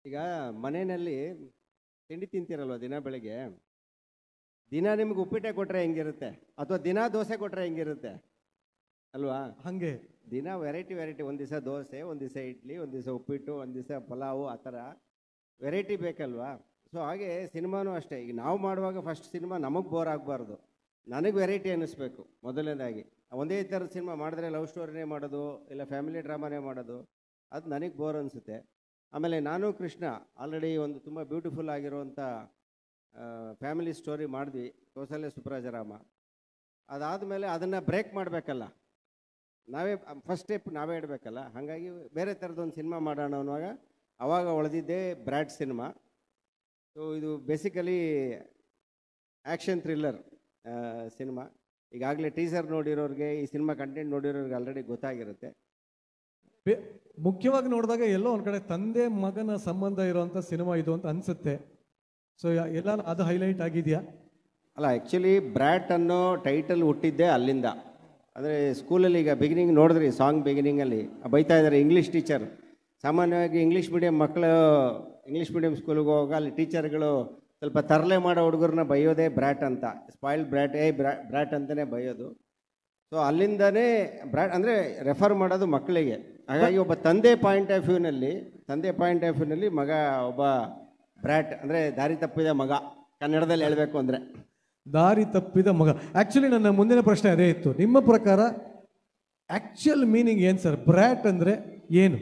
ಈಗ ಮನೆಯಲ್ಲಿ ತಿಂಡಿ ತಿಂತೀರಲ್ವ ದಿನ ಬೆಳಿಗ್ಗೆ, ದಿನ ನಿಮ್ಗೆ ಉಪ್ಪಿಟ್ಟೆ ಕೊಟ್ರೆ ಹೆಂಗಿರುತ್ತೆ, ಅಥವಾ ದಿನ ದೋಸೆ ಕೊಟ್ರೆ ಹೆಂಗಿರುತ್ತೆ ಅಲ್ವಾ? ಹಂಗೆ ದಿನ ವೆರೈಟಿ ವೆರೈಟಿ, ಒಂದು ದಿವಸ ದೋಸೆ, ಒಂದು ದಿವಸ ಇಡ್ಲಿ, ಒಂದು ದಿವಸ ಉಪ್ಪಿಟ್ಟು, ಒಂದು ದಿವಸ ಪಲಾವು, ಆ ಥರ ವೆರೈಟಿ ಬೇಕಲ್ವಾ? ಸೊ ಹಾಗೆ ಸಿನಿಮಾನೂ ಅಷ್ಟೇ. ಈಗ ನಾವು ಮಾಡುವಾಗ ಫಸ್ಟ್ ಸಿನಿಮಾ ನಮಗೆ ಬೋರ್ ಆಗಬಾರ್ದು, ನನಗೆ ವೆರೈಟಿ ಅನ್ನಿಸ್ಬೇಕು ಮೊದಲನೇದಾಗಿ. ಒಂದೇ ಥರದ ಸಿನಿಮಾ ಮಾಡಿದ್ರೆ ಲವ್ ಸ್ಟೋರಿನೇ ಮಾಡೋದು, ಇಲ್ಲ ಫ್ಯಾಮಿಲಿ ಡ್ರಾಮಾನೇ ಮಾಡೋದು, ಅದು ನನಗೆ ಬೋರ್ ಅನಿಸುತ್ತೆ. ಆಮೇಲೆ ನಾನು ಕೃಷ್ಣ ಆಲ್ರೆಡಿ ಒಂದು ತುಂಬ ಬ್ಯೂಟಿಫುಲ್ ಆಗಿರುವಂಥ ಫ್ಯಾಮಿಲಿ ಸ್ಟೋರಿ ಮಾಡಿದ್ವಿ, ಕೌಸಲ್ಯ ಸುಬ್ರಾಜರಾಮ. ಅದಾದಮೇಲೆ ಅದನ್ನು ಬ್ರೇಕ್ ಮಾಡಬೇಕಲ್ಲ, ನಾವೇ ಫಸ್ಟ್ ಸ್ಟೆಪ್ ನಾವೇ ಇಡಬೇಕಲ್ಲ. ಹಾಗಾಗಿ ಬೇರೆ ಥರದೊಂದು ಸಿನಿಮಾ ಮಾಡೋಣ ಅನ್ನುವಾಗ ಆವಾಗ ಉಳಿದಿದ್ದೇ ಬ್ರ್ಯಾಡ್ ಸಿನಿಮಾ. ಸೊ ಇದು ಬೇಸಿಕಲಿ ಆ್ಯಕ್ಷನ್ ಥ್ರಿಲ್ಲರ್ ಸಿನಿಮಾ. ಈಗಾಗಲೇ ಟೀಸರ್ ನೋಡಿರೋರಿಗೆ, ಈ ಸಿನಿಮಾ ಕಂಟೆಂಟ್ ನೋಡಿರೋರಿಗೆ ಆಲ್ರೆಡಿ ಗೊತ್ತಾಗಿರುತ್ತೆ. ಮುಖ್ಯವಾಗಿ ನೋಡಿದಾಗ ಎಲ್ಲೋ ಒಂದು ಕಡೆ ತಂದೆ ಮಗನ ಸಂಬಂಧ ಇರುವಂಥ ಸಿನಿಮಾ ಇದು ಅಂತ ಅನಿಸುತ್ತೆ. ಸೊ ಎಲ್ಲ ಅದು ಹೈಲೈಟ್ ಆಗಿದೆಯಾ? ಅಲ್ಲ, ಆ್ಯಕ್ಚುಲಿ ಬ್ರ್ಯಾಟ್ ಅನ್ನೋ ಟೈಟಲ್ ಹುಟ್ಟಿದ್ದೆ ಅಲ್ಲಿಂದ. ಅಂದರೆ ಸ್ಕೂಲಲ್ಲಿ ಈಗ ಬಿಗಿನಿಂಗ್ ನೋಡಿದ್ರಿ, ಸಾಂಗ್ ಬಿಗಿನಿಂಗಲ್ಲಿ ಬೈತಾ ಇದ್ದಾರೆ ಇಂಗ್ಲೀಷ್ ಟೀಚರ್. ಸಾಮಾನ್ಯವಾಗಿ ಇಂಗ್ಲೀಷ್ ಮೀಡಿಯಂ ಮಕ್ಕಳು ಇಂಗ್ಲೀಷ್ ಮೀಡಿಯಂ ಸ್ಕೂಲಿಗೆ ಹೋಗುವಾಗ ಅಲ್ಲಿ ಟೀಚರ್ಗಳು ಸ್ವಲ್ಪ ತರಲೆ ಮಾಡೋ ಹುಡುಗರನ್ನ ಬೈಯೋದೇ ಬ್ರ್ಯಾಟ್ ಅಂತ, ಸ್ಪಾಯ್ಲ್ಡ್ ಬ್ರ್ಯಾಟ್, ಬ್ರ್ಯಾಟ್ ಅಂತಲೇ ಬೈಯೋದು. ಸೊ ಅಲ್ಲಿಂದನೇ ಬ್ರ್ಯಾಟ್ ಅಂದರೆ ರೆಫರ್ ಮಾಡೋದು ಮಕ್ಕಳಿಗೆ. ಹಾಗಾಗಿ ಒಬ್ಬ ತಂದೆ ಪಾಯಿಂಟ್ ಆಫ್ ವ್ಯೂನಲ್ಲಿ ಮಗ ಒಬ್ಬ ಬ್ರ್ಯಾಟ್ ಅಂದರೆ ದಾರಿ ತಪ್ಪಿದ ಮಗ, ಕನ್ನಡದಲ್ಲಿ ಹೇಳಬೇಕು ಅಂದರೆ ದಾರಿ ತಪ್ಪಿದ ಮಗ. ಆ್ಯಕ್ಚುಲಿ ನನ್ನ ಮುಂದಿನ ಪ್ರಶ್ನೆ ಅದೇ ಇತ್ತು. ನಿಮ್ಮ ಪ್ರಕಾರ ಆ್ಯಕ್ಚುಯಲ್ ಮೀನಿಂಗ್ ಏನು ಸರ್? ಬ್ರ್ಯಾಟ್ ಅಂದರೆ ಏನು?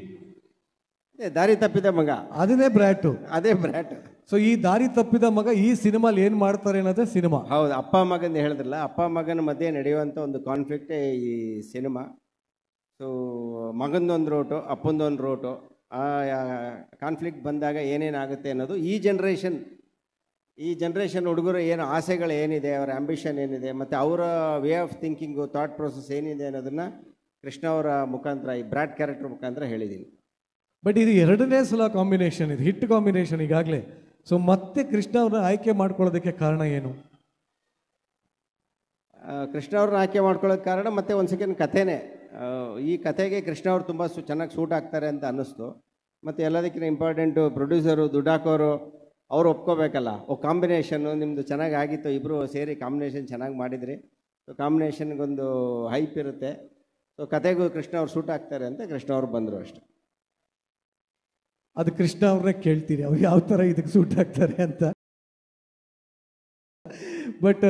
ದಾರಿ ತಪ್ಪಿದ ಮಗ, ಅದನ್ನೇ ಬ್ರ್ಯಾಟು, ಅದೇ ಬ್ರ್ಯಾಟ್. ಸೊ ಈ ದಾರಿ ತಪ್ಪಿದ ಮಗ ಈ ಸಿನಿಮಾಲಿ ಏನು ಮಾಡ್ತಾರೆ ಅನ್ನೋದೇ ಸಿನಿಮಾ. ಹೌದು, ಅಪ್ಪ ಮಗಂದು ಹೇಳಿದ್ರಲ್ಲ, ಅಪ್ಪ ಮಗನ ಮಧ್ಯೆ ನಡೆಯುವಂಥ ಒಂದು ಕಾನ್ಫ್ಲಿಕ್ಟೇ ಈ ಸಿನಿಮಾ. ಸೊ ಮಗಂದೊಂದು ರೋಟು, ಅಪ್ಪಂದೊಂದು ರೋಟು, ಆ ಕಾನ್ಫ್ಲಿಕ್ಟ್ ಬಂದಾಗ ಏನೇನಾಗುತ್ತೆ ಅನ್ನೋದು ಈ ಜನ್ರೇಷನ್ ಹುಡುಗರು ಏನು ಆಸೆಗಳು ಏನಿದೆ, ಅವರ ಆಂಬಿಷನ್ ಏನಿದೆ, ಮತ್ತು ಅವರ way of thinking, thought process ಏನಿದೆ ಅನ್ನೋದನ್ನು ಕೃಷ್ಣ ಅವರ ಮುಖಾಂತರ, ಈ ಬ್ರ್ಯಾಟ್ ಕ್ಯಾರೆಕ್ಟರ್ ಮುಖಾಂತರ ಹೇಳಿದ್ದೀನಿ. ಬಟ್ ಇದು ಎರಡನೇ ಸಲ ಕಾಂಬಿನೇಷನ್, ಇದು ಹಿಟ್ ಕಾಂಬಿನೇಷನ್ ಈಗಾಗಲೇ. ಸೊ ಮತ್ತೆ ಕೃಷ್ಣ ಅವ್ರನ್ನ ಆಯ್ಕೆ ಮಾಡ್ಕೊಳ್ಳೋದಕ್ಕೆ ಕಾರಣ ಏನು? ಕೃಷ್ಣ ಅವ್ರನ್ನ ಆಯ್ಕೆ ಮಾಡ್ಕೊಳ್ಳೋಕ್ಕೆ ಕಾರಣ ಮತ್ತೆ ಒಂದು ಸೆಕೆಂಡ್ ಕಥೆನೇ. ಈ ಕಥೆಗೆ ಕೃಷ್ಣ ಅವ್ರು ತುಂಬ ಚೆನ್ನಾಗಿ ಸೂಟ್ ಆಗ್ತಾರೆ ಅಂತ ಅನ್ನಿಸ್ತು. ಮತ್ತು ಎಲ್ಲದಕ್ಕಿಂತ ಇಂಪಾರ್ಟೆಂಟು ಪ್ರೊಡ್ಯೂಸರು, ದುಡ್ಡಾಕೋರು ಅವ್ರು ಒಪ್ಕೋಬೇಕಲ್ಲ. ಕಾಂಬಿನೇಷನ್ನು ನಿಮ್ಮದು ಚೆನ್ನಾಗಿ ಆಗಿತ್ತು, ಇಬ್ಬರು ಸೇರಿ ಕಾಂಬಿನೇಷನ್ ಚೆನ್ನಾಗಿ ಮಾಡಿದ್ರಿ. ಸೊ ಕಾಂಬಿನೇಷನ್ಗೊಂದು ಹೈಪ್ ಇರುತ್ತೆ. ಸೊ ಕಥೆಗೂ ಕೃಷ್ಣ ಅವ್ರು ಸೂಟ್ ಆಗ್ತಾರೆ ಅಂತ ಕೃಷ್ಣ ಅವ್ರು ಬಂದರು ಅಷ್ಟೆ. ಅದು ಕೃಷ್ಣ ಅವ್ರನ್ನೇ ಕೇಳ್ತೀರಿ ಅವ್ರು ಯಾವ ಥರ ಇದಕ್ಕೆ ಸೂಟ್ ಆಗ್ತಾರೆ ಅಂತ. ಬಟ್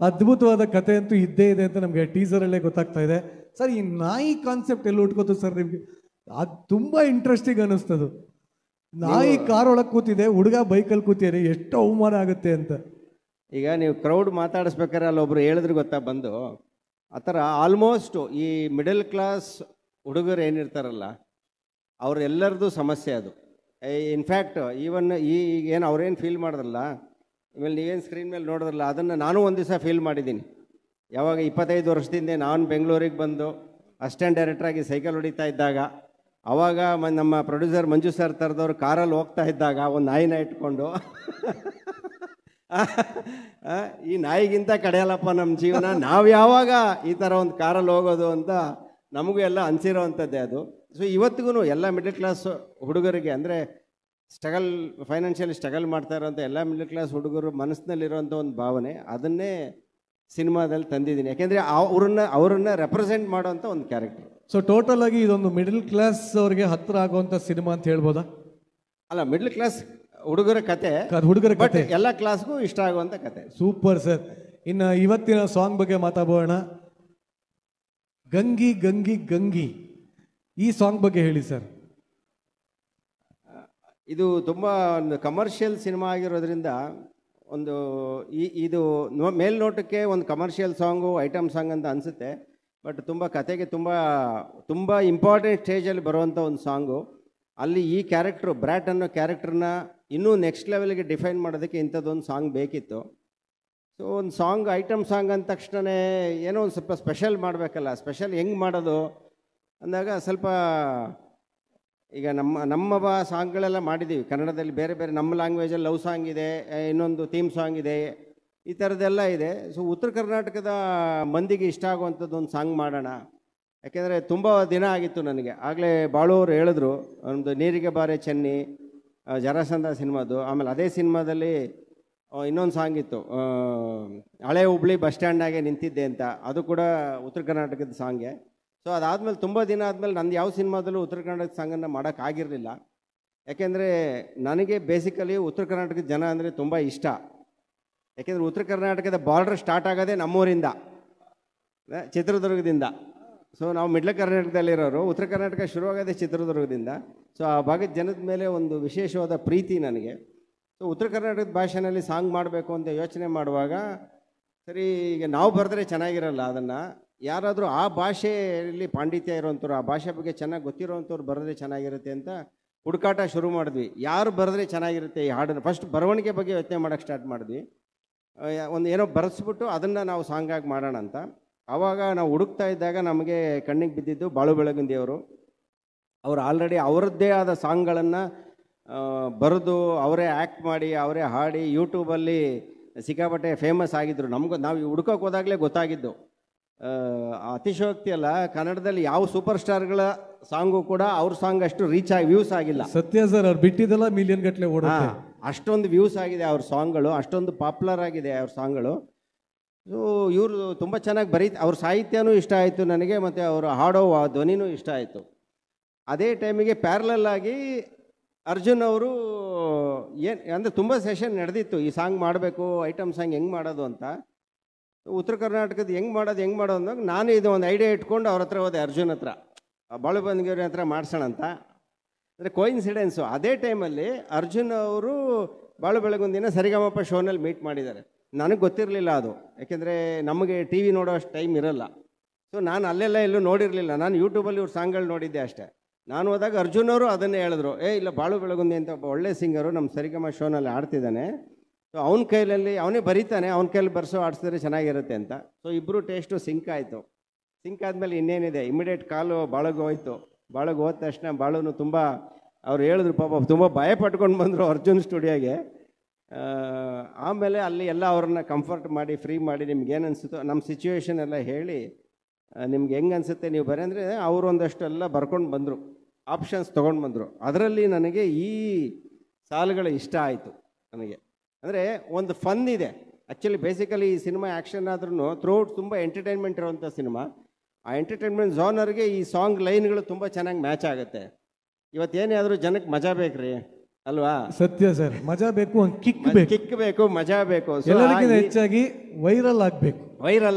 ಅದ್ಭುತವಾದ ಕತೆ ಅಂತೂ ಇದ್ದೇ ಇದೆ ಅಂತ ನಮಗೆ ಟೀಸರಲ್ಲೇ ಗೊತ್ತಾಗ್ತಾ ಇದೆ. ಸರ್, ಈ ನಾಯಿ ಕಾನ್ಸೆಪ್ಟ್ ಎಲ್ಲಿ ಉಟ್ಕೋತು ಸರ್ ನಿಮಗೆ? ಅದು ತುಂಬ ಇಂಟ್ರೆಸ್ಟಿಂಗ್ ಅನ್ನಿಸ್ತದು. ನಾಯಿ ಕಾರ್ ಒಳಗೆ ಕೂತಿದೆ, ಹುಡುಗ ಬೈಕಲ್ಲಿ ಕೂತಿದೆ, ಎಷ್ಟು ಅವಮಾನ ಆಗುತ್ತೆ ಅಂತ. ಈಗ ನೀವು ಕ್ರೌಡ್ ಮಾತಾಡಿಸ್ಬೇಕಾದ್ರೆ ಅಲ್ಲೊಬ್ರು ಹೇಳಿದ್ರು ಗೊತ್ತಾ ಬಂದು, ಆ ಥರ ಆಲ್ಮೋಸ್ಟು ಈ ಮಿಡಲ್ ಕ್ಲಾಸ್ ಹುಡುಗರು ಏನಿರ್ತಾರಲ್ಲ ಅವರೆಲ್ಲರದು ಸಮಸ್ಯೆ ಅದು. ಇನ್ಫ್ಯಾಕ್ಟ್ ಈವನ್ ಏನು ಅವ್ರೇನು ಫೀಲ್ ಮಾಡಿದ್ರಲ್ಲ, ಆಮೇಲೆ ನೀವೇನು ಸ್ಕ್ರೀನ್ ಮೇಲೆ ನೋಡಿದ್ರಲ್ಲ, ಅದನ್ನು ನಾನು ಒಂದು ದಿವಸ ಫೀಲ್ ಮಾಡಿದ್ದೀನಿ. ಯಾವಾಗ 25 ವರ್ಷದಿಂದ ನಾನು ಬೆಂಗಳೂರಿಗೆ ಬಂದು ಅಸಿಸ್ಟೆಂಟ್ ಡೈರೆಕ್ಟ್ರಾಗಿ ಸೈಕಲ್ ಹೊಡಿತಾ ಇದ್ದಾಗ, ಆವಾಗ ನಮ್ಮ ಪ್ರೊಡ್ಯೂಸರ್ ಮಂಜು ಸರ್ ಥರದವ್ರು ಕಾರಲ್ಲಿ ಹೋಗ್ತಾ ಇದ್ದಾಗ ಒಂದು ನಾಯಿನ ಇಟ್ಕೊಂಡು ಈ ನಾಯಿಗಿಂತ ಕಡೆಯಲ್ಲಪ್ಪ ನಮ್ಮ ಜೀವನ, ನಾವು ಯಾವಾಗ ಈ ಥರ ಒಂದು ಕಾರಲ್ಲಿ ಹೋಗೋದು ಅಂತ ನಮಗೂ ಎಲ್ಲ ಅನಿಸಿರೋವಂಥದ್ದೇ ಅದು. ಸೊ ಇವತ್ತಿಗೂ ಎಲ್ಲ ಮಿಡಲ್ ಕ್ಲಾಸ್ ಹುಡುಗರಿಗೆ, ಅಂದರೆ ಫೈನಾನ್ಷಿಯಲಿ ಸ್ಟ್ರಗಲ್ ಮಾಡ್ತಾ ಇರೋಂಥ ಎಲ್ಲ ಮಿಡಲ್ ಕ್ಲಾಸ್ ಹುಡುಗರು ಮನಸ್ಸಿನಲ್ಲಿರೋಂಥ ಒಂದು ಭಾವನೆ, ಅದನ್ನೇ ಸಿನಿಮಾದಲ್ಲಿ ತಂದಿದ್ದೀನಿ. ಯಾಕೆಂದರೆ ಅವರನ್ನ ರೆಪ್ರೆಸೆಂಟ್ ಮಾಡೋವಂಥ ಒಂದು ಕ್ಯಾರೆಕ್ಟರ್. ಸೊ ಟೋಟಲ್ ಆಗಿ ಇದೊಂದು ಮಿಡಲ್ ಕ್ಲಾಸ್ ಅವ್ರಿಗೆ ಹತ್ತಿರ ಆಗುವಂಥ ಸಿನಿಮಾ ಅಂತ ಹೇಳ್ಬೋದಾ? ಅಲ್ಲ, ಮಿಡಲ್ ಕ್ಲಾಸ್ ಹುಡುಗರ ಕತೆ, ಎಲ್ಲ ಕ್ಲಾಸ್ಗೂ ಇಷ್ಟ ಆಗುವಂಥ ಕತೆ. Super sir. ಇನ್ನು ಇವತ್ತಿನ ಸಾಂಗ್ ಬಗ್ಗೆ ಮಾತಾಡೋಣ. ಗಂಗಿ ಗಂಗಿ ಗಂಗಿ, ಈ ಸಾಂಗ್ ಬಗ್ಗೆ ಹೇಳಿ ಸರ್. ಇದು ತುಂಬ ಒಂದು ಕಮರ್ಷಿಯಲ್ ಸಿನಿಮಾ ಆಗಿರೋದ್ರಿಂದ ಒಂದು ಇದು ಮೇಲ್ನೋಟಕ್ಕೆ ಒಂದು ಕಮರ್ಷಿಯಲ್ ಸಾಂಗು, ಐಟಮ್ ಸಾಂಗ್ ಅಂತ ಅನಿಸುತ್ತೆ. ಬಟ್ ತುಂಬ ಕತೆಗೆ ತುಂಬ ಇಂಪಾರ್ಟೆಂಟ್ ಸ್ಟೇಜಲ್ಲಿ ಬರುವಂಥ ಒಂದು ಸಾಂಗು. ಅಲ್ಲಿ ಈ ಕ್ಯಾರೆಕ್ಟ್ರು, ಬ್ರ್ಯಾಟ್ ಅನ್ನೋ ಕ್ಯಾರೆಕ್ಟ್ರನ್ನ ಇನ್ನೂ ನೆಕ್ಸ್ಟ್ ಲೆವೆಲ್ಗೆ ಡಿಫೈನ್ ಮಾಡೋದಕ್ಕೆ ಇಂಥದ್ದೊಂದು ಸಾಂಗ್ ಬೇಕಿತ್ತು. ಸೊ ಒಂದು ಸಾಂಗ್, ಐಟಮ್ ಸಾಂಗ್ ಅಂದ ತಕ್ಷಣವೇ ಏನೋ ಒಂದು ಸ್ವಲ್ಪ ಸ್ಪೆಷಲ್ ಮಾಡಬೇಕಲ್ಲ. ಸ್ಪೆಷಲ್ ಹೆಂಗೆ ಮಾಡೋದು ಅಂದಾಗ ಸ್ವಲ್ಪ ಈಗ ನಮ್ಮ ಸಾಂಗ್ಗಳೆಲ್ಲ ಮಾಡಿದ್ದೀವಿ ಕನ್ನಡದಲ್ಲಿ, ಬೇರೆ ಬೇರೆ ನಮ್ಮ ಲ್ಯಾಂಗ್ವೇಜಲ್ಲಿ ಲವ್ ಸಾಂಗ್ ಇದೆ, ಇನ್ನೊಂದು ಥೀಮ್ ಸಾಂಗ್ ಇದೆ, ಈ ಥರದ್ದೆಲ್ಲ ಇದೆ. ಸೊ ಉತ್ತರ ಕರ್ನಾಟಕದ ಮಂದಿಗೆ ಇಷ್ಟ ಆಗುವಂಥದ್ದು ಒಂದು ಸಾಂಗ್ ಮಾಡೋಣ. ಯಾಕೆಂದರೆ ತುಂಬ ದಿನ ಆಗಿತ್ತು ನನಗೆ. ಆಗಲೇ ಬಾಳು ಅವರು ಹೇಳಿದ್ರು, ಒಂದು ನೀರಿಗೆ ಬಾರೆ ಚೆನ್ನಿ, ಜರಾಸಂಧ ಸಿನಿಮಾದು. ಆಮೇಲೆ ಅದೇ ಸಿನಿಮಾದಲ್ಲಿ ಇನ್ನೊಂದು ಸಾಂಗ್ ಇತ್ತು, ಹಳೆ ಹುಬ್ಳಿ ಬಸ್ ಸ್ಟ್ಯಾಂಡ್ನಾಗೆ ನಿಂತಿದ್ದೆ ಅಂತ, ಅದು ಕೂಡ ಉತ್ತರ ಕರ್ನಾಟಕದ ಸಾಂಗೆ. ಸೊ ಅದಾದಮೇಲೆ ತುಂಬ ದಿನ ಆದಮೇಲೆ ನಂದು ಯಾವ ಸಿನಿಮಾದಲ್ಲೂ ಉತ್ತರ ಕರ್ನಾಟಕದ ಸಾಂಗನ್ನು ಮಾಡೋಕ್ಕಾಗಿರಲಿಲ್ಲ. ಯಾಕೆಂದರೆ ನನಗೆ ಬೇಸಿಕಲಿ ಉತ್ತರ ಕರ್ನಾಟಕದ ಜನ ಅಂದರೆ ತುಂಬ ಇಷ್ಟ. ಯಾಕೆಂದರೆ ಉತ್ತರ ಕರ್ನಾಟಕದ ಬಾರ್ಡ್ರ್ ಸ್ಟಾರ್ಟ್ ಆಗೋದೇ ನಮ್ಮೂರಿಂದ, ಚಿತ್ರದುರ್ಗದಿಂದ. ಸೊ ನಾವು ಮಿಡ್ಲ್ ಕರ್ನಾಟಕದಲ್ಲಿರೋರು, ಉತ್ತರ ಕರ್ನಾಟಕ ಶುರುವಾಗೋದೇ ಚಿತ್ರದುರ್ಗದಿಂದ. ಸೊ ಆ ಭಾಗದ ಜನದ ಮೇಲೆ ಒಂದು ವಿಶೇಷವಾದ ಪ್ರೀತಿ ನನಗೆ. ಸೊ ಉತ್ತರ ಕರ್ನಾಟಕದ ಭಾಷೆನಲ್ಲಿ ಸಾಂಗ್ ಮಾಡಬೇಕು ಅಂತ ಯೋಚನೆ ಮಾಡುವಾಗ, ಸರಿ ಈಗ ನಾವು ಬರೆದ್ರೆ ಚೆನ್ನಾಗಿರಲ್ಲ, ಅದನ್ನು ಯಾರಾದರೂ ಆ ಭಾಷೆಯಲ್ಲಿ ಪಾಂಡಿತ್ಯ ಇರೋವಂಥವ್ರು, ಆ ಭಾಷೆ ಬಗ್ಗೆ ಚೆನ್ನಾಗಿ ಗೊತ್ತಿರೋವಂಥವ್ರು ಬರೆದ್ರೆ ಚೆನ್ನಾಗಿರುತ್ತೆ ಅಂತ ಹುಡುಕಾಟ ಶುರು ಮಾಡಿದ್ವಿ. ಯಾರು ಬರೆದ್ರೆ ಚೆನ್ನಾಗಿರುತ್ತೆ ಈ ಹಾಡನ್ನು, ಫಸ್ಟ್ ಬರವಣಿಗೆ ಬಗ್ಗೆ ಯೋಚನೆ ಮಾಡೋಕ್ಕೆ ಸ್ಟಾರ್ಟ್ ಮಾಡಿದ್ವಿ. ಒಂದು ಏನೋ ಬರೆಸ್ಬಿಟ್ಟು ಅದನ್ನು ನಾವು ಸಾಂಗಾಗಿ ಮಾಡೋಣ ಅಂತ. ಆವಾಗ ನಾವು ಹುಡುಕ್ತಾ ಇದ್ದಾಗ ನಮಗೆ ಕಣ್ಣಿಗೆ ಬಿದ್ದಿದ್ದು ಬಾಳು ಬೆಳಗುಂದಿಯವರು. ಅವರು ಆಲ್ರೆಡಿ ಅವರದ್ದೇ ಆದ ಸಾಂಗ್ಗಳನ್ನು ಬರೆದು ಅವರೇ ಆ್ಯಕ್ಟ್ ಮಾಡಿ ಅವರೇ ಹಾಡಿ ಯೂಟ್ಯೂಬಲ್ಲಿ ಸಿಕ್ಕಾಪಟ್ಟೆ ಫೇಮಸ್ ಆಗಿದ್ದರು. ನಾವು ಹುಡ್ಕೋಕೆ ಹೋದಾಗಲೇ ಗೊತ್ತಾಗಿದ್ದು. ಅತಿಶಯೋಕ್ತಿ ಅಲ್ಲ, ಕನ್ನಡದಲ್ಲಿ ಯಾವ ಸೂಪರ್ ಸ್ಟಾರ್ಗಳ ಸಾಂಗು ಕೂಡ ಅವ್ರ ಸಾಂಗ್ ಅಷ್ಟು ವ್ಯೂಸ್ ಆಗಿಲ್ಲ. ಸತ್ಯ ಸರ್, ಅವ್ರು ಬಿಟ್ಟಿದ್ದೆಲ್ಲ ಮಿಲಿಯನ್ ಗಟ್ಟಲೆ ಓಡುತ್ತೆ. ಅಷ್ಟೊಂದು ವ್ಯೂಸ್ ಆಗಿದೆ ಅವ್ರ ಸಾಂಗ್ಗಳು, ಅಷ್ಟೊಂದು ಪಾಪ್ಯುಲರ್ ಆಗಿದೆ ಅವ್ರ ಸಾಂಗ್ಗಳು. ಸೊ ಇವರು ತುಂಬ ಚೆನ್ನಾಗಿ ಅವ್ರ ಸಾಹಿತ್ಯನೂ ಇಷ್ಟ ಆಯಿತು ನನಗೆ, ಮತ್ತು ಅವರು ಹಾಡೋ ಧ್ವನಿನೂ ಇಷ್ಟ ಆಯಿತು. ಅದೇ ಟೈಮಿಗೆ ಪ್ಯಾರಲಲ್ ಆಗಿ ಅರ್ಜುನ್ ಅವರು ಅಂದರೆ ತುಂಬ ಸೆಷನ್ ನಡೆದಿತ್ತು, ಈ ಸಾಂಗ್ ಮಾಡಬೇಕು, ಐಟಮ್ ಸಾಂಗ್ ಹೆಂಗೆ ಮಾಡೋದು ಅಂತ. ಉತ್ತರ ಕರ್ನಾಟಕದ ಹೆಂಗೆ ಮಾಡೋದು ಅಂದಾಗ ನಾನು ಇದು ಒಂದು ಐಡಿಯಾ ಇಟ್ಕೊಂಡು ಅವ್ರ ಹತ್ರ ಹೋದೆ, ಅರ್ಜುನ್ ಹತ್ರ, ಬಾಳು ಬೆಳಗುಂದಿಯವ್ರ ಹತ್ರ ಮಾಡ್ಸೋಣ ಅಂತ. ಅಂದರೆ ಕೋಇನ್ಸಿಡೆನ್ಸು, ಅದೇ ಟೈಮಲ್ಲಿ ಅರ್ಜುನ್ ಅವರು ಬಾಳು ಬೆಳಗುಂದಿನ ಸರಿಗಮಪ ಶೋನಲ್ಲಿ ಮೀಟ್ ಮಾಡಿದ್ದಾರೆ. ನನಗೆ ಗೊತ್ತಿರಲಿಲ್ಲ ಅದು, ಯಾಕೆಂದರೆ ನಮಗೆ ಟಿ ವಿ ನೋಡೋ ಅಷ್ಟು ಟೈಮ್ ಇರೋಲ್ಲ. ಸೊ ನಾನು ಅಲ್ಲೆಲ್ಲ ಎಲ್ಲೂ ನೋಡಿರಲಿಲ್ಲ, ನಾನು ಯೂಟ್ಯೂಬಲ್ಲಿ ಇವ್ರ ಸಾಂಗ್ಗಳು ನೋಡಿದ್ದೆ ಅಷ್ಟೇ. ನಾನು ಹೋದಾಗ ಅರ್ಜುನ್ ಅವರು ಅದನ್ನೇ ಹೇಳಿದ್ರು, ಇಲ್ಲ ಬಾಳು ಬೆಳಗುಂದಿ ಅಂತ ಒಬ್ಬ ಒಳ್ಳೆ ಸಿಂಗರು ನಮ್ಮ ಸರಿಗಮ ಶೋನಲ್ಲಿ ಆಡ್ತಿದ್ದಾನೆ, ಸೊ ಅವನ ಕೈಯಲ್ಲಿ ಅವನೇ ಬರೀತಾನೆ, ಅವನ ಕೈಯಲ್ಲಿ ಬರ್ಸೋ ಆಡಿಸಿದ್ರೆ ಚೆನ್ನಾಗಿರುತ್ತೆ ಅಂತ. ಸೊ ಇಬ್ಬರು ಟೇಸ್ಟು ಸಿಂಕ್ ಆಯಿತು. ಸಿಂಕ್ ಆದಮೇಲೆ ಇನ್ನೇನಿದೆ, ಇಮಿಡಿಯೇಟ್ ಕಾಲು ಬಾಳಗೆ ಹೋಯ್ತು. ಬಾಳಗೆ ಹೋದ ತಕ್ಷಣ ಬಾಳುನು ತುಂಬ ಅವ್ರು ಹೇಳಿದ್ರು, ಪಾಪ ತುಂಬ ಭಯ ಪಟ್ಕೊಂಡು ಬಂದರು ಅರ್ಜುನ್ ಸ್ಟುಡಿಯೋಗೆ. ಆಮೇಲೆ ಅಲ್ಲಿ ಎಲ್ಲ ಅವ್ರನ್ನ ಕಂಫರ್ಟ್ ಮಾಡಿ ಫ್ರೀ ಮಾಡಿ ನಿಮ್ಗೇನು ಅನಿಸುತ್ತೋ ನಮ್ಮ ಸಿಚುವೇಶನ್ ಎಲ್ಲ ಹೇಳಿ ನಿಮ್ಗೆ ಹೆಂಗೆ ಅನಿಸುತ್ತೆ ನೀವು ಬರೀ ಅಂದರೆ ಅವರು ಒಂದಷ್ಟೆಲ್ಲ ಬರ್ಕೊಂಡು ಬಂದರು, ಆಪ್ಷನ್ಸ್ ತೊಗೊಂಡು ಬಂದರು. ಅದರಲ್ಲಿ ನನಗೆ ಈ ಸಾಲುಗಳು ಇಷ್ಟ ಆಯಿತು ನನಗೆ. ಅಂದರೆ ಒಂದು ಫನ್ ಇದೆ ಆ್ಯಕ್ಚುಲಿ. ಬೇಸಿಕಲಿ ಈ ಸಿನಿಮಾ ಆ್ಯಕ್ಷನ್ ಆದ್ರೂ ಥ್ರೂಔಟ್ ತುಂಬ ಎಂಟರ್ಟೈನ್ಮೆಂಟ್ ಇರುವಂಥ ಸಿನಿಮಾ. ಆ ಎಂಟರ್ಟೈನ್ಮೆಂಟ್ ಝೋನರ್ಗೆ ಈ ಸಾಂಗ್ ಲೈನ್ಗಳು ತುಂಬ ಚೆನ್ನಾಗಿ ಮ್ಯಾಚ್ ಆಗುತ್ತೆ. ಇವತ್ತೇನೇ ಆದರೂ ಜನಕ್ಕೆ ಮಜಾ ಬೇಕ್ರಿ ಅಲ್ವಾ? ಸತ್ಯ ಸರ್, ಮಜಾ ಬೇಕು, ಒಂದು ಕಿಕ್ ಬೇಕು, ಮಜಾ ಬೇಕು. ಎಲ್ಲರಿಗಿಂತ ಹೆಚ್ಚಾಗಿ ವೈರಲ್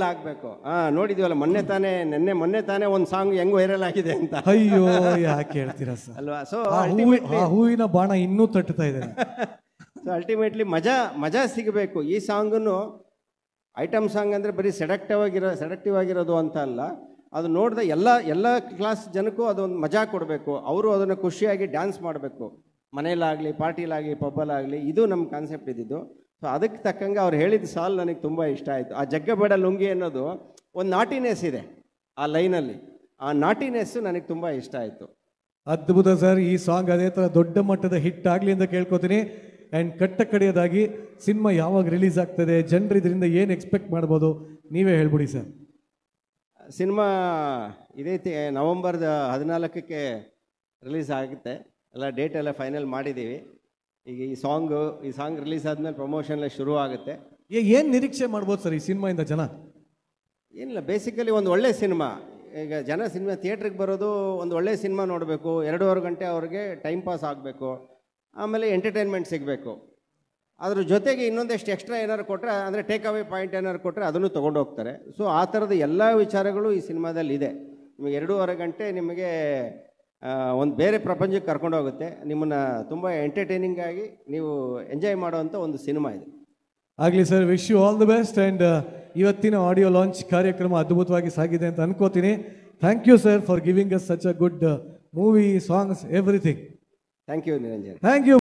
ಆಗಬೇಕು. ನೋಡಿದ್ವಲ್ಲ ಮೊನ್ನೆ ತಾನೇ ಒಂದು ಸಾಂಗ್ ಹೆಂಗ್ ವೈರಲ್ ಆಗಿದೆ ಅಂತ. ಅಯ್ಯೋ ಯಾಕೆ ಹೇಳ್ತೀರಾ ಸರ್ ಅಲ್ವಾ? ಸೊ ಹೂವಿನ ಬಾಣ ಇನ್ನೂ ತಟ್ಟುತ್ತಾ ಇದೆ. ಸೊ ಅಲ್ಟಿಮೇಟ್ಲಿ ಮಜಾ ಸಿಗಬೇಕು. ಈ ಸಾಂಗನ್ನು ಐಟಮ್ ಸಾಂಗ್ ಅಂದರೆ ಬರೀ ಸೆಡಕ್ಟಿವ್ ಆಗಿರೋದು ಅಂತ ಅಲ್ಲ, ಅದು ನೋಡಿದ ಎಲ್ಲ ಕ್ಲಾಸ್ ಜನಕ್ಕೂ ಅದೊಂದು ಮಜಾ ಕೊಡಬೇಕು, ಅವರು ಅದನ್ನು ಖುಷಿಯಾಗಿ ಡ್ಯಾನ್ಸ್ ಮಾಡಬೇಕು, ಮನೇಲಾಗಲಿ ಪಾರ್ಟಿಲಾಗಲಿ ಪಬ್ಬಲಾಗಲಿ. ಇದು ನಮ್ಮ ಕಾನ್ಸೆಪ್ಟ್ ಇದ್ದಿದ್ದು. ಸೊ ಅದಕ್ಕೆ ತಕ್ಕಂಗೆ ಅವ್ರು ಹೇಳಿದ ಸಾಲ್ ನನಗೆ ತುಂಬ ಇಷ್ಟ ಆಯಿತು. ಆ ಜಗ್ಗಬೇಡ ಲುಂಗಿ ಅನ್ನೋದು ಒಂದು ನಾಟಿನೆಸ್ ಇದೆ ಆ ಲೈನಲ್ಲಿ, ಆ ನಾಟಿನೆಸ್ಸು ನನಗೆ ತುಂಬ ಇಷ್ಟ ಆಯಿತು. ಅದ್ಭುತ ಸರ್. ಈ ಸಾಂಗ್ ಅದೇ ಥರ ದೊಡ್ಡ ಮಟ್ಟದ ಹಿಟ್ ಆಗಲಿ ಅಂತ ಕೇಳ್ಕೊತೀನಿ. ಆ್ಯಂಡ್ ಕಡೆಯದಾಗಿ ಸಿನಿಮಾ ಯಾವಾಗ ರಿಲೀಸ್ ಆಗ್ತದೆ, ಜನರು ಇದರಿಂದ ಏನು ಎಕ್ಸ್ಪೆಕ್ಟ್ ಮಾಡ್ಬೋದು, ನೀವೇ ಹೇಳ್ಬಿಡಿ ಸರ್. ಸಿನಿಮಾ ಇದೇ ನವಂಬರ್ 14ಕ್ಕೆ ರಿಲೀಸ್ ಆಗುತ್ತೆ. ಎಲ್ಲ ಡೇಟ್ ಎಲ್ಲ ಫೈನಲ್ ಮಾಡಿದ್ದೀವಿ. ಈಗ ಈ ಸಾಂಗ್ ರಿಲೀಸ್ ಆದಮೇಲೆ ಪ್ರಮೋಷನ್ ಎಲ್ಲ ಶುರು ಆಗುತ್ತೆ. ಏನು ನಿರೀಕ್ಷೆ ಮಾಡ್ಬೋದು ಸರ್ ಈ ಸಿನಿಮಾಯಿಂದ ಜನ? ಏನಿಲ್ಲ, ಬೇಸಿಕಲಿ ಒಂದು ಒಳ್ಳೆ ಸಿನಿಮಾ. ಈಗ ಜನ ಥಿಯೇಟ್ರಿಗೆ ಬರೋದು ಒಂದು ಒಳ್ಳೆ ಸಿನಿಮಾ ನೋಡಬೇಕು, 2.5 ಗಂಟೆ ಅವ್ರಿಗೆ ಟೈಮ್ ಪಾಸ್ ಆಗಬೇಕು, ಆಮೇಲೆ ಎಂಟರ್ಟೈನ್ಮೆಂಟ್ ಸಿಗಬೇಕು. ಅದ್ರ ಜೊತೆಗೆ ಇನ್ನೊಂದಷ್ಟು ಎಕ್ಸ್ಟ್ರಾ ಏನಾದ್ರು ಕೊಟ್ಟರೆ, ಅಂದರೆ ಟೇಕ್ ಅವೇ ಪಾಯಿಂಟ್ ಏನಾದ್ರು ಕೊಟ್ಟರೆ ಅದನ್ನು ತೊಗೊಂಡು ಹೋಗ್ತಾರೆ. ಸೊ ಆ ಥರದ ಎಲ್ಲ ವಿಚಾರಗಳು ಈ ಸಿನಿಮಾದಲ್ಲಿ ಇದೆ. ನಿಮಗೆ 2.5 ಗಂಟೆ ನಿಮಗೆ ಒಂದು ಬೇರೆ ಪ್ರಪಂಚಕ್ಕೆ ಕರ್ಕೊಂಡು ಹೋಗುತ್ತೆ. ನಿಮ್ಮನ್ನು ತುಂಬ ಎಂಟರ್ಟೈನಿಂಗ್ ಆಗಿ ನೀವು ಎಂಜಾಯ್ ಮಾಡುವಂಥ ಒಂದು ಸಿನಿಮಾ ಇದೆ. ಆಗಲಿ sir, wish you all the best. And ಇವತ್ತಿನ ಆಡಿಯೋ ಲಾಂಚ್ ಕಾರ್ಯಕ್ರಮ ಅದ್ಭುತವಾಗಿ ಸಾಗಿದೆ ಅಂತ ಅನ್ಕೋತೀನಿ. Thank you sir for giving us such a good movie, songs, everything. Thank you Niranjan. Thank you.